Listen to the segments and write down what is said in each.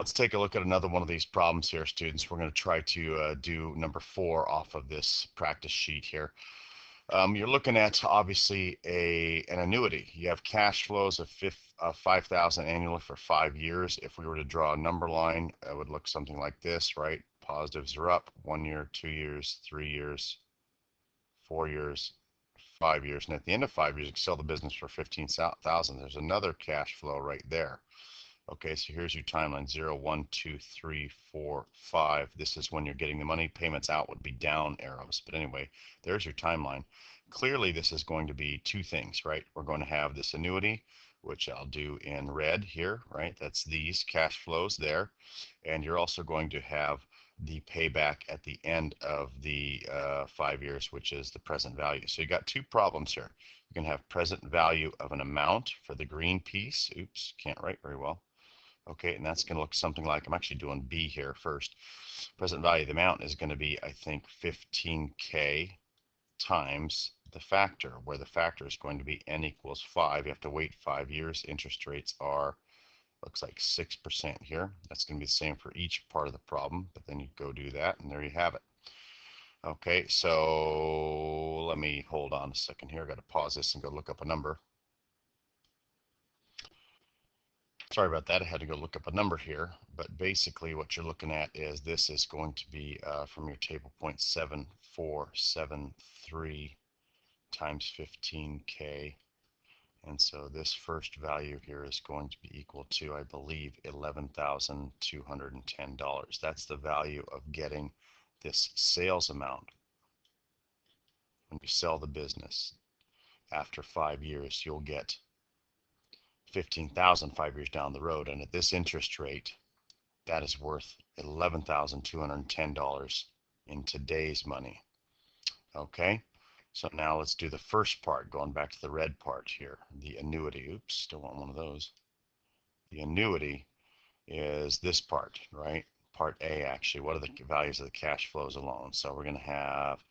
Let's take a look at another one of these problems here, students. We're going to try to do number 4 off of this practice sheet here. You're looking at obviously an annuity. You have cash flows of $5,000 annually for 5 years. If we were to draw a number line, it would look something like this, right? Positives are up 1 year, 2 years, 3 years, 4 years, 5 years, and at the end of 5 years, you can sell the business for $15,000. There's another cash flow right there. Okay, so here's your timeline, 0, 1, 2, 3, 4, 5. This is when you're getting the money. Payments out would be down arrows. But anyway, there's your timeline. Clearly, this is going to be two things, right? We're going to have this annuity, which I'll do in red here, right? That's these cash flows there. And you're also going to have the payback at the end of the 5 years, which is the present value. So you got two problems here. You can have present value of an amount for the green piece. Oops, can't write very well. Okay, and that's going to look something like, I'm actually doing B here first. Present value of the amount is going to be, I think, 15K times the factor, where the factor is going to be N equals 5. You have to wait 5 years. Interest rates are, looks like 6% here. That's going to be the same for each part of the problem, but then you go do that, and there you have it. Okay, so let me hold on a second here. I got to pause this and go look up a number. Sorry about that. I had to go look up a number here, but basically what you're looking at is this is going to be from your table 0.7473 times 15K. And so this first value here is going to be equal to, I believe, $11,210. That's the value of getting this sales amount when you sell the business. After 5 years, you'll get 15,000 5 years down the road, and at this interest rate, that is worth $11,210 in today's money. Okay, so now let's do the first part, going back to the red part here, the annuity. Oops, still want one of those. The annuity is this part, right? Part A, actually. What are the values of the cash flows alone? So we're going to have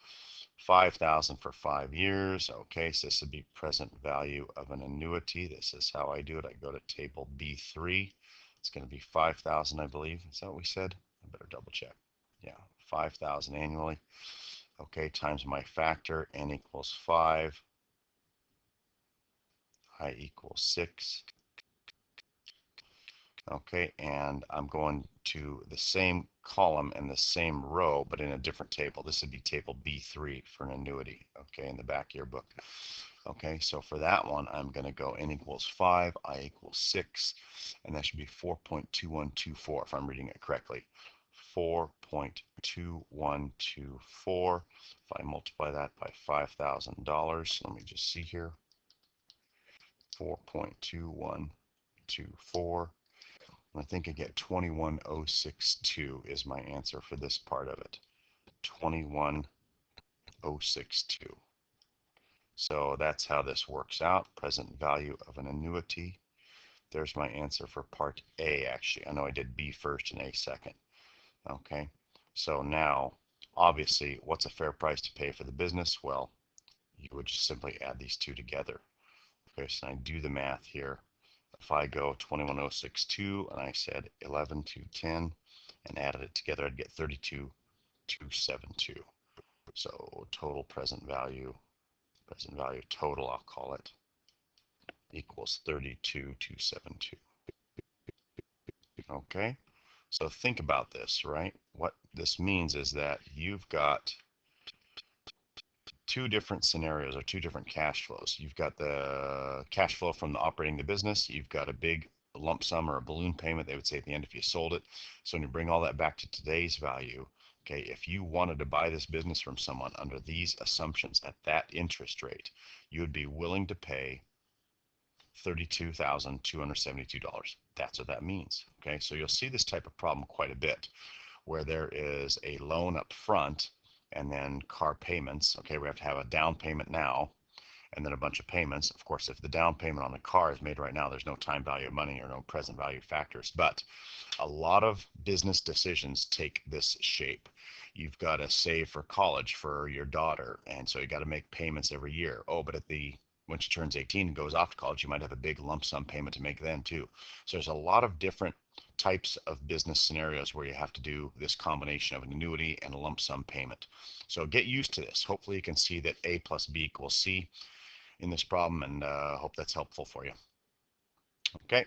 5,000 for 5 years. Okay, so this would be present value of an annuity. This is how I do it. I go to table B3. It's going to be 5,000, I believe. Is that what we said? I better double check. Yeah, 5,000 annually. Okay, times my factor, N equals 5, I equals 6. Okay, and I'm going to the same column and the same row, but in a different table. This would be table B3 for an annuity, okay, in the back of your book. Okay, so for that one, I'm going to go N equals 5, I equals 6, and that should be 4.2124 if I'm reading it correctly. 4.2124. If I multiply that by $5,000, let me just see here. 4.2124. I think I get 21062 is my answer for this part of it. 21062. So that's how this works out. Present value of an annuity. There's my answer for part A, actually. I know I did B first and A second. Okay, so now, obviously, what's a fair price to pay for the business? Well, you would just simply add these two together. Okay, so I do the math here. If I go 21062 and I said 11,210 and added it together, I'd get 32,272. So total present value total, I'll call it, equals 32,272. Okay, so think about this, right? What this means is that you've got two different scenarios or two different cash flows. You've got the cash flow from the operating the business. You've got a big lump sum or a balloon payment, they would say at the end if you sold it. So when you bring all that back to today's value, okay, if you wanted to buy this business from someone under these assumptions at that interest rate, you would be willing to pay $32,272. That's what that means. Okay, so you'll see this type of problem quite a bit where there is a loan up front and then car payments. Okay, we have to have a down payment now and then a bunch of payments. Of course, if the down payment on the car is made right now, there's no time value of money or no present value factors. But a lot of business decisions take this shape. You've got to save for college for your daughter, and so you got to make payments every year. Oh, but at the when she turns 18 and goes off to college, you might have a big lump sum payment to make then too. So there's a lot of different types of business scenarios where you have to do this combination of an annuity and a lump sum payment. So get used to this. Hopefully you can see that A plus B equals C in this problem, and hope that's helpful for you. Okay.